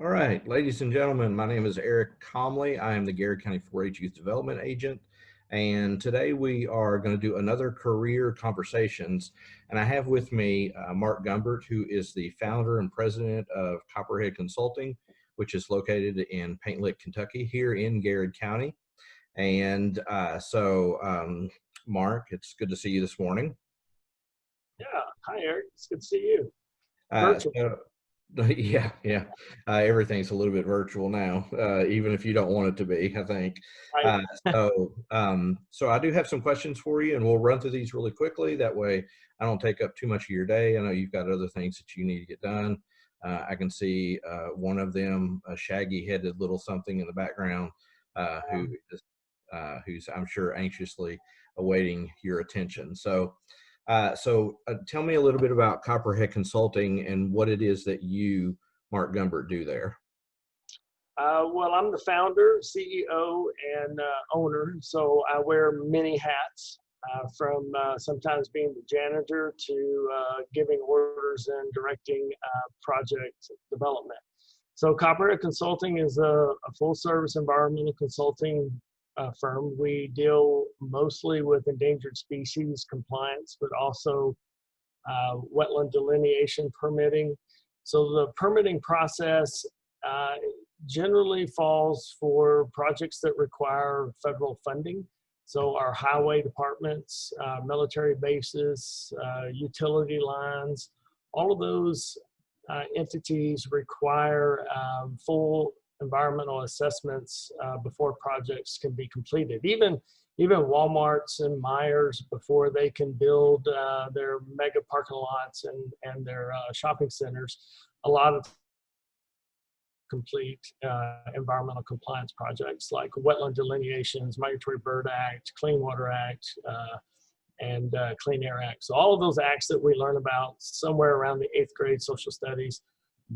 All right, ladies and gentlemen, my name is Eric Comley. I am the Garrett County 4-H Youth Development Agent. And today we are going to do another career conversations. And I have with me Mark Gumbert, who is the founder and president of Copperhead Consulting, which is located in Paint Lick, Kentucky, here in Garrett County. And Mark, it's good to see you this morning. Yeah. Hi, Eric. It's good to see you. Uh, Virtual. so, yeah. Everything's a little bit virtual now, even if you don't want it to be, I think. Right. So I do have some questions for you, and we'll run through these really quickly. That way I don't take up too much of your day. I know you've got other things that you need to get done. I can see one of them, a shaggy-headed little something in the background, who's, I'm sure, anxiously awaiting your attention. So tell me a little bit about Copperhead Consulting and what it is that you, Mark Gumbert, do there. Well, I'm the founder, CEO, and owner, so I wear many hats, from sometimes being the janitor to giving orders and directing project development. So Copperhead Consulting is a full-service environmental consulting firm. We deal mostly with endangered species compliance, but also wetland delineation permitting. So the permitting process generally falls for projects that require federal funding. So our highway departments, military bases, utility lines, all of those entities require full environmental assessments before projects can be completed. Even Walmarts and Myers, before they can build their mega parking lots and their shopping centers, a lot of complete environmental compliance projects like wetland delineations, Migratory Bird Act, Clean Water Act, and Clean Air Act. So all of those acts that we learn about somewhere around the 8th grade social studies,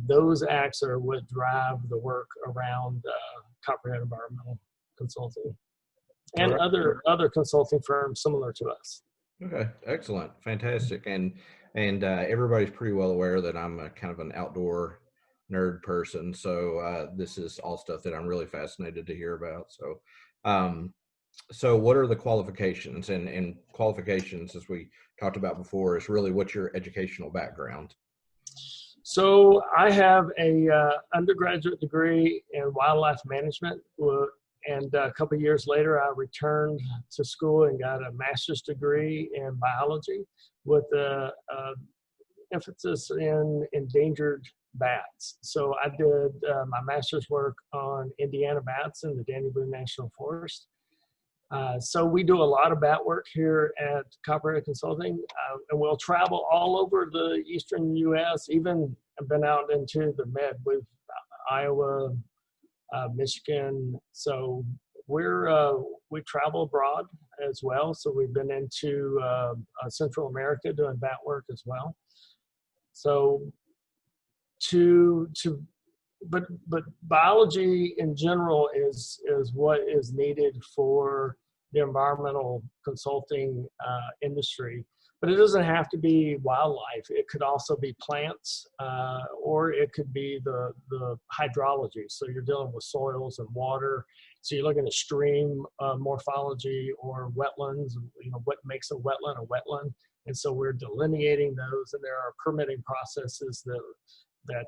those acts are what drive the work around Copperhead Environmental Consulting and other consulting firms similar to us. Okay, excellent, fantastic, and everybody's pretty well aware that I'm a kind of an outdoor nerd person, so this is all stuff that I'm really fascinated to hear about. So what are the qualifications? And qualifications, as we talked about before, is really what's your educational background? So I have a undergraduate degree in wildlife management, and a couple of years later I returned to school and got a master's degree in biology with a emphasis in endangered bats. So I did my master's work on Indiana bats in the Danny Boone National Forest. So we do a lot of bat work here at Copperhead Consulting, and we'll travel all over the eastern U.S., even I've been out into the Med with Iowa, Michigan. So we travel abroad as well. So we've been into Central America doing bat work as well. So but biology in general is what is needed for the environmental consulting industry. But it doesn't have to be wildlife. It could also be plants, or it could be the hydrology. So you're dealing with soils and water. So you're looking at stream morphology or wetlands, what makes a wetland. And so we're delineating those, and there are permitting processes that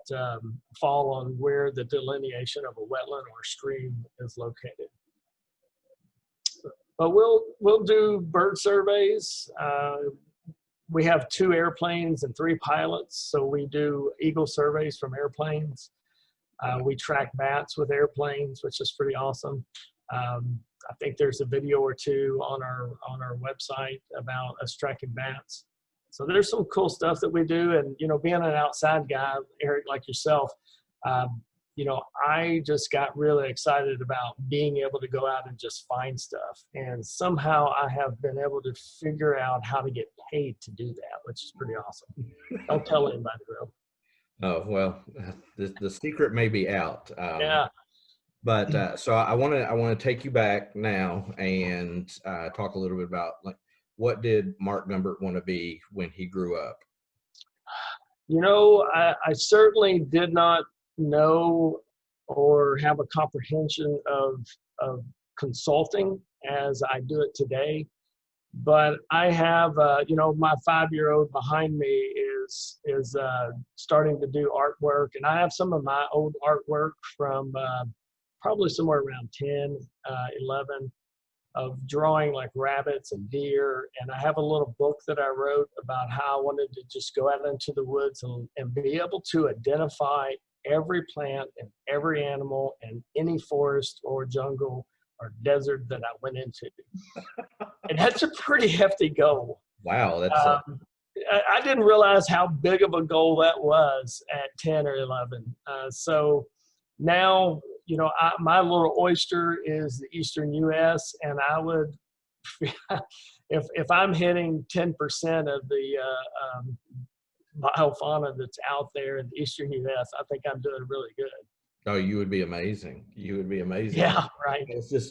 fall on where the delineation of a wetland or stream is located. But we'll do bird surveys. We have 2 airplanes and 3 pilots, so we do eagle surveys from airplanes. We track bats with airplanes, which is pretty awesome. I think there's a video or 2 on our website about us tracking bats. So there's some cool stuff that we do, and being an outside guy, Eric, like yourself, I just got really excited about being able to go out and just find stuff. And somehow I have been able to figure out how to get paid to do that, which is pretty awesome. Don't tell anybody though. Oh, well, the secret may be out. Yeah. But so I want to take you back now and talk a little bit about, like, what did Mark Gumbert want to be when he grew up? I certainly did not know or have a comprehension of consulting as I do it today. But I have, my 5-year-old behind me is starting to do artwork, and I have some of my old artwork from probably somewhere around 10, 11, of drawing like rabbits and deer. And I have a little book that I wrote about how I wanted to just go out into the woods and be able to identify every plant and every animal in any forest or jungle or desert that I went into. And that's a pretty hefty goal. Wow, that's I didn't realize how big of a goal that was at 10 or 11. So now, my little oyster is the Eastern U.S., and I would, if I'm hitting 10% of the biofauna that's out there in the Eastern U.S., I think I'm doing really good. oh, you would be amazing. You would be amazing. Yeah, right.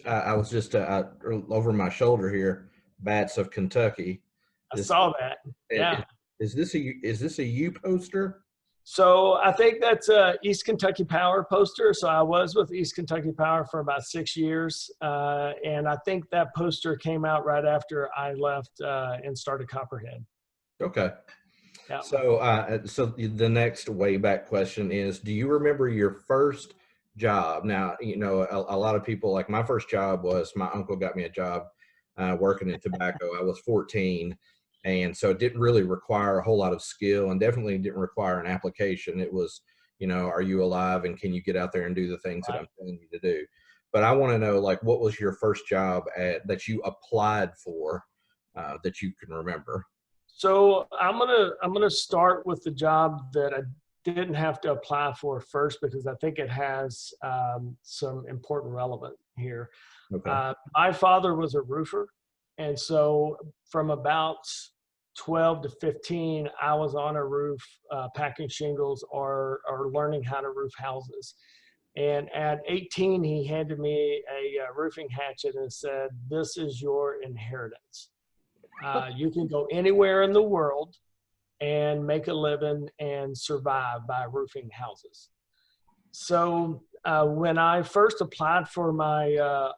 I was just over my shoulder here, bats of Kentucky. I saw that. Yeah. Is this a U poster? So I think that's a East Kentucky Power poster. So I was with East Kentucky Power for about 6 years. And I think that poster came out right after I left and started Copperhead. Okay. Yeah. So the next way back question is, do you remember your first job? Now, a lot of people, like my first job was my uncle got me a job working in tobacco. I was 14. And so it didn't really require a whole lot of skill, and definitely didn't require an application. It was, are you alive and can you get out there and do the things that I'm telling you to do? But I want to know, like, what was your first job that you applied for that you can remember? So I'm gonna start with the job that I didn't have to apply for first, because I think it has some important relevance here. Okay. My father was a roofer, and so from about 12 to 15, I was on a roof packing shingles or learning how to roof houses. And at 18, he handed me a roofing hatchet and said, "This is your inheritance. You can go anywhere in the world and make a living and survive by roofing houses." So when I first applied for my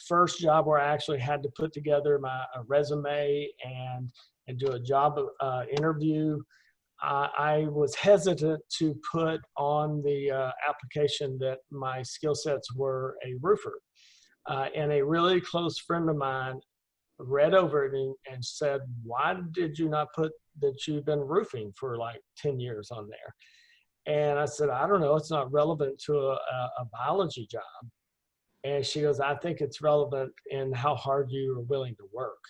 first job, where I actually had to put together my resume and do a job interview, I was hesitant to put on the application that my skill sets were a roofer. And a really close friend of mine read over it and said, "Why did you not put that you've been roofing for like 10 years on there?" And I said, "I don't know, it's not relevant to a biology job." And she goes, "I think it's relevant in how hard you are willing to work.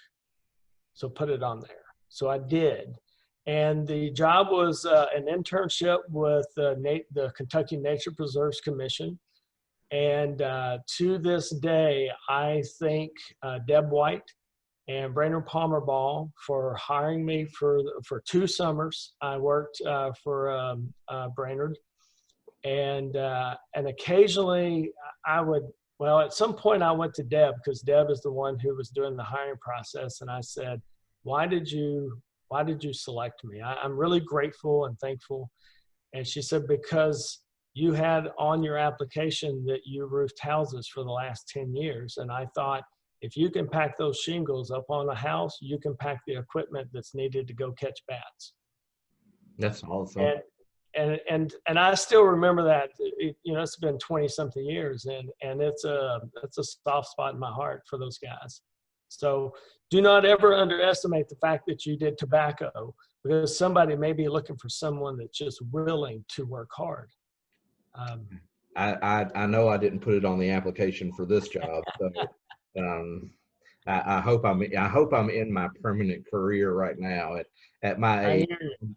So put it on there." So I did. And the job was an internship with the Kentucky Nature Preserves Commission. And to this day, I thank Deb White and Brainerd Palmer Ball for hiring me for 2 summers. I worked for Brainerd, and occasionally at some point I went to Deb, because Deb is the one who was doing the hiring process, and I said, why did you select me? I'm really grateful and thankful. And she said, "Because you had on your application that you roofed houses for the last 10 years. And I thought, if you can pack those shingles up on a house, you can pack the equipment that's needed to go catch bats." That's awesome. And I still remember that. It's been 20 something years, and it's a soft spot in my heart for those guys. So do not ever underestimate the fact that you did tobacco, because somebody may be looking for someone that's just willing to work hard. I know I didn't put it on the application for this job, so I hope I'm in my permanent career right now at my age.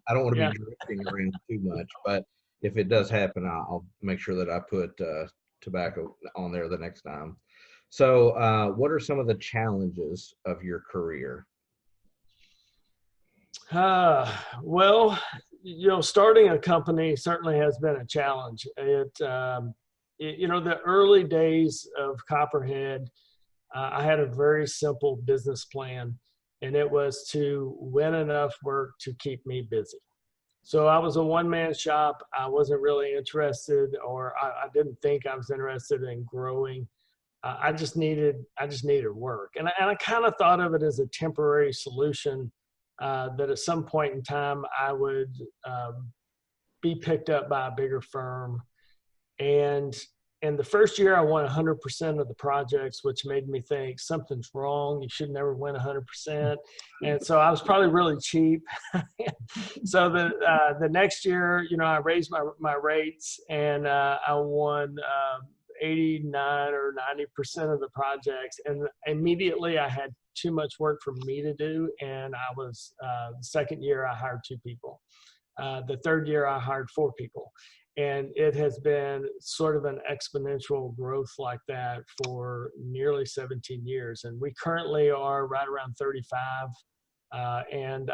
I don't want to be drifting around too much, but if it does happen, I'll make sure that I put tobacco on there the next time. So what are some of the challenges of your career? Well, starting a company certainly has been a challenge. The early days of Copperhead, I had a very simple business plan, and it was to win enough work to keep me busy. So I was a one-man shop. I wasn't really interested, or I didn't think I was interested in growing. I just needed work, and I kind of thought of it as a temporary solution, that at some point in time I would be picked up by a bigger firm. And in the first year, I won 100% of the projects, which made me think something's wrong. You should never win 100%. And so I was probably really cheap. So the next year, I raised my rates, and I won 89 or 90% of the projects. And immediately I had too much work for me to do. And I was, the second year, I hired 2 people. The third year, I hired 4 people. And it has been sort of an exponential growth like that for nearly 17 years. And we currently are right around 35. And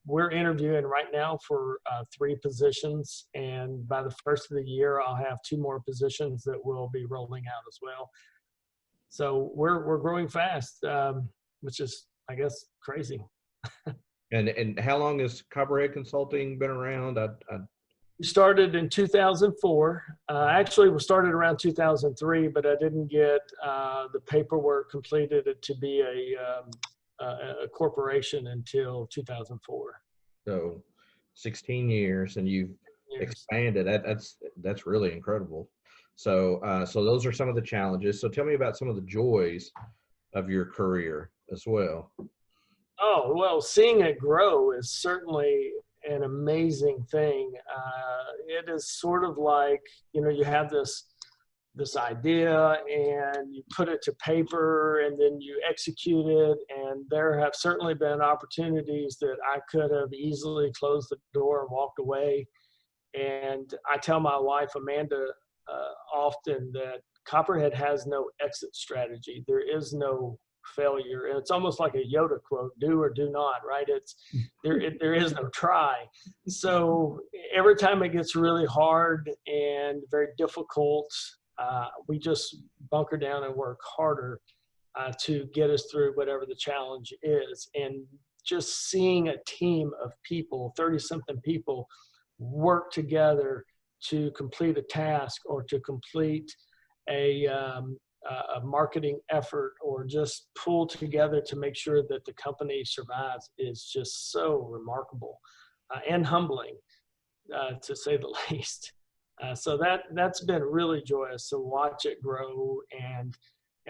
we're interviewing right now for 3 positions. And by the first of the year, I'll have 2 more positions that will be rolling out as well. So we're growing fast, which is, I guess, crazy. And how long has Copperhead Consulting been around? We started in 2004. Actually, we started around 2003, but I didn't get the paperwork completed to be a corporation until 2004. So 16 years, and you've expanded. That's really incredible. So so those are some of the challenges. So tell me about some of the joys of your career as well. Oh, well, seeing it grow is certainly an amazing thing. It is sort of like, you have this idea and you put it to paper and then you execute it. And there have certainly been opportunities that I could have easily closed the door and walked away. And I tell my wife, Amanda, often that Copperhead has no exit strategy. There is no failure. And it's almost like a Yoda quote, do or do not, right? There is no try. So every time it gets really hard and very difficult, we just bunker down and work harder to get us through whatever the challenge is. And just seeing a team of people, 30-something people, work together to complete a task or to complete a marketing effort, or just pull together to make sure that the company survives, is just so remarkable and humbling, to say the least. So that's been really joyous to watch it grow, and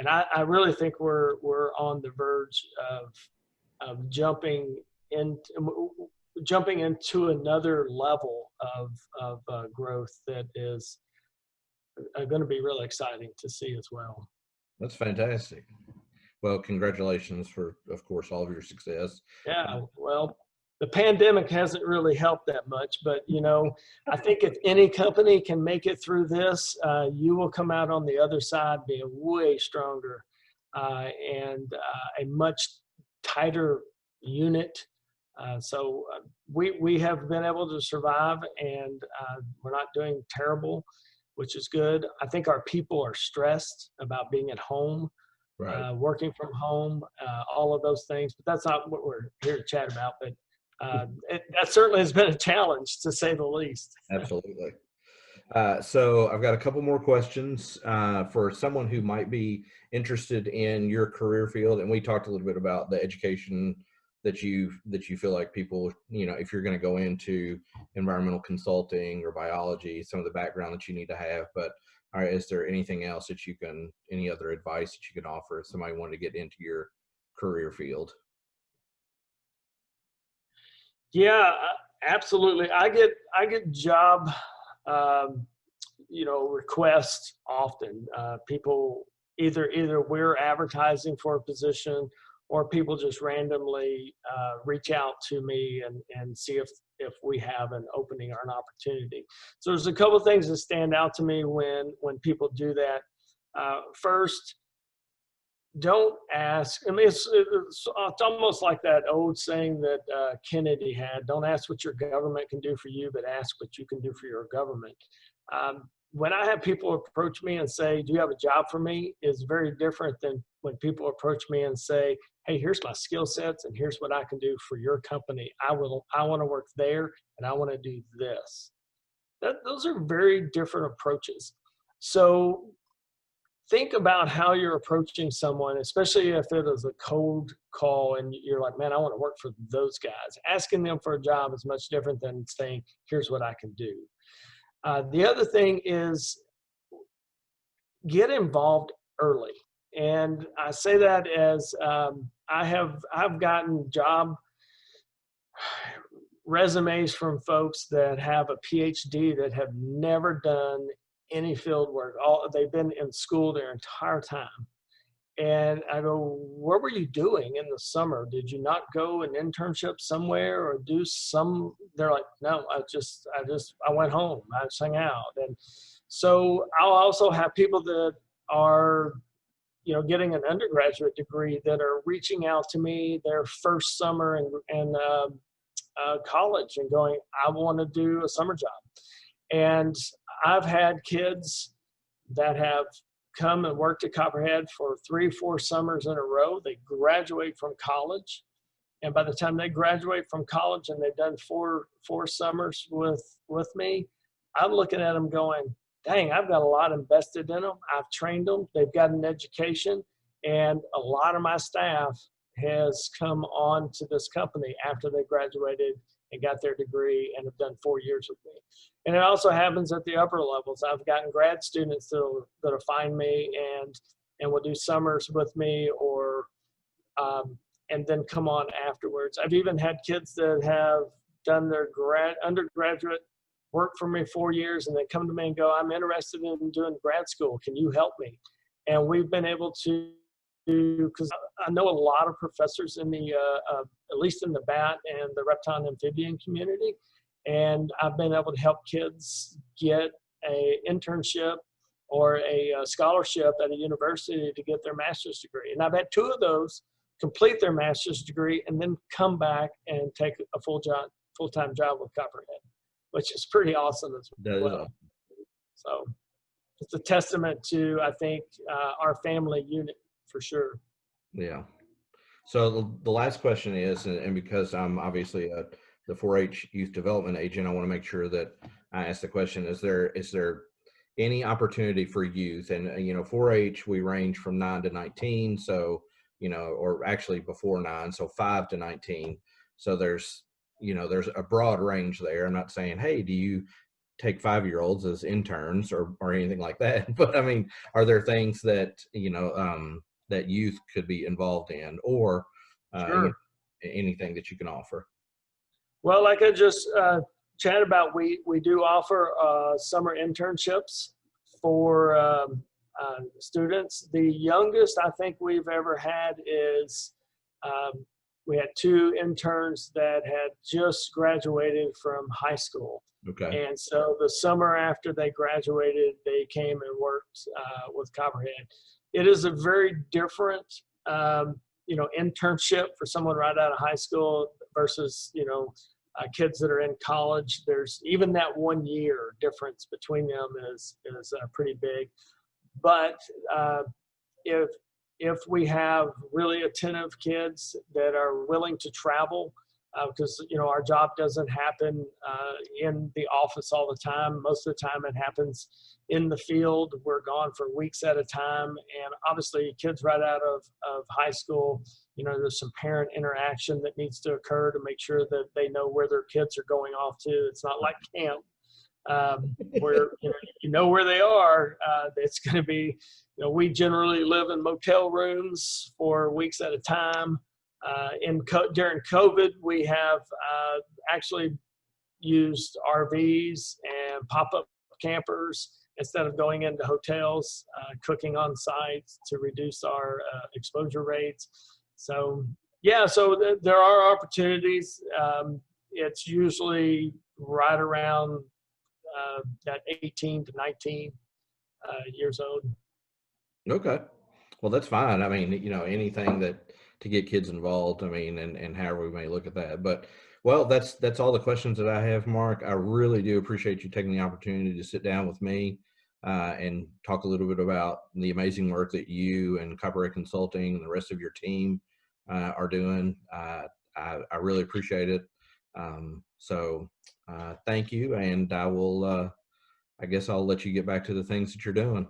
I really think we're on the verge of jumping into another level of growth that is going to be really exciting to see as well. That's fantastic. Well, congratulations for, of course, all of your success. Yeah, well, the pandemic hasn't really helped that much, but I think if any company can make it through this, you will come out on the other side being way stronger, and a much tighter unit. So we have been able to survive, and we're not doing terrible, which is good. I think our people are stressed about being at home, Right. working from home, all of those things. But that's not what we're here to chat about. But that certainly has been a challenge, to say the least. Absolutely. So I've got a couple more questions for someone who might be interested in your career field. And we talked a little bit about the education that you feel like people, if you're going to go into environmental consulting or biology, some of the background that you need to have. But all right, is there anything else that any other advice that you can offer if somebody wanted to get into your career field? Yeah, absolutely. I get job requests often. People either we're advertising for a position, or people just randomly reach out to me and see if we have an opening or an opportunity. So there's a couple of things that stand out to me when people do that. First, don't ask. I mean, it's almost like that old saying that Kennedy had: "Don't ask what your government can do for you, but ask what you can do for your government." when I have people approach me and say, "Do you have a job for me?" is very different than when people approach me and say, "Hey, here's my skill sets and here's what I can do for your company. I want to work there and I want to do this." Those are very different approaches. So think about how you're approaching someone, especially if it is a cold call and you're like, "Man, I want to work for those guys." Asking them for a job is much different than saying, "Here's what I can do." The other thing is get involved early. And I say that as I've gotten job resumes from folks that have a PhD that have never done any field work. They've been in school their entire time. And I go, "What were you doing in the summer? Did you not go an internship somewhere or do some?" They're like, "No, I went home. I just hung out." And so I'll also have people that are, getting an undergraduate degree that are reaching out to me their first summer in college and going, "I want to do a summer job." And I've had kids that have come and worked at Copperhead for 3, 4 summers in a row. They graduate from college. And by the time they graduate from college and they've done four summers with me, I'm looking at them going, "Dang, I've got a lot invested in them. I've trained them. They've got an education. And a lot of my staff has come on to this company after they graduated and got their degree and have done 4 years with me." And it also happens at the upper levels. I've gotten grad students that'll find me and will do summers with me or and then come on afterwards. I've even had kids that have done their undergraduate work for me 4 years and then come to me and go, "I'm interested in doing grad school. Can you help me?" And we've been able to, because I know a lot of professors in the, at least in the bat and the reptile and amphibian community. And I've been able to help kids get a internship or a scholarship at a university to get their master's degree. And I've had 2 of those complete their master's degree and then come back and take a full-time job with Copperhead, which is pretty awesome as That is well. awesome. So it's a testament to, I think, our family unit for sure. Yeah. So the last question is, and because I'm obviously the 4-H youth development agent, I want to make sure that I ask the question: Is there any opportunity for youth? And 4-H, we range from 9 to 19, so or actually before 9, so 5 to 19. So there's a broad range there. I'm not saying, "Hey, do you take 5-year-olds as interns or anything like that?" But I mean, are there things that that youth could be involved in, or Sure. anything that you can offer? Well, like I just chatted about, we do offer summer internships for students. The youngest I think we've ever had is we had 2 interns that had just graduated from high school. Okay. And so the summer after they graduated, they came and worked with Copperhead. It is a very different, internship for someone right out of high school versus, kids that are in college. There's even that 1 year difference between them is pretty big. But if we have really attentive kids that are willing to travel, because our job doesn't happen in the office all the time. Most of the time it happens in the field. We're gone for weeks at a time. And obviously kids right out of high school, there's some parent interaction that needs to occur to make sure that they know where their kids are going off to. It's not like camp where where they are. It's going to be, we generally live in motel rooms for weeks at a time. During COVID, we have actually used RVs and pop-up campers instead of going into hotels, cooking on site to reduce our exposure rates. So yeah, so there are opportunities. It's usually right around that 18 to 19 years old. Okay. Well, that's fine. I mean, anything that to get kids involved, I mean, and however we may look at that. But well, that's all the questions that I have, Mark. I really do appreciate you taking the opportunity to sit down with me. and talk a little bit about the amazing work that you and Copperhead Consulting and the rest of your team are doing. I really appreciate it. Thank you, and I guess I'll let you get back to the things that you're doing.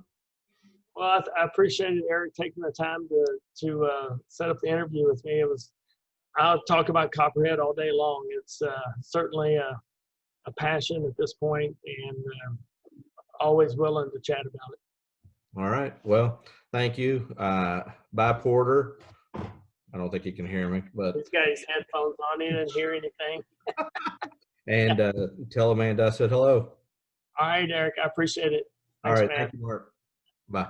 Well, I appreciate it, Eric, taking the time to set up the interview with me. I'll talk about Copperhead all day long. It's certainly a passion at this point, and always willing to chat about it. All right. Well, thank you. Bye, Porter. I don't think he can hear me, but He's got his headphones on. He didn't hear anything. and tell Amanda I said hello. All right, Eric. I appreciate it. All Thanks, right. man. Thank you, Mark. Bye.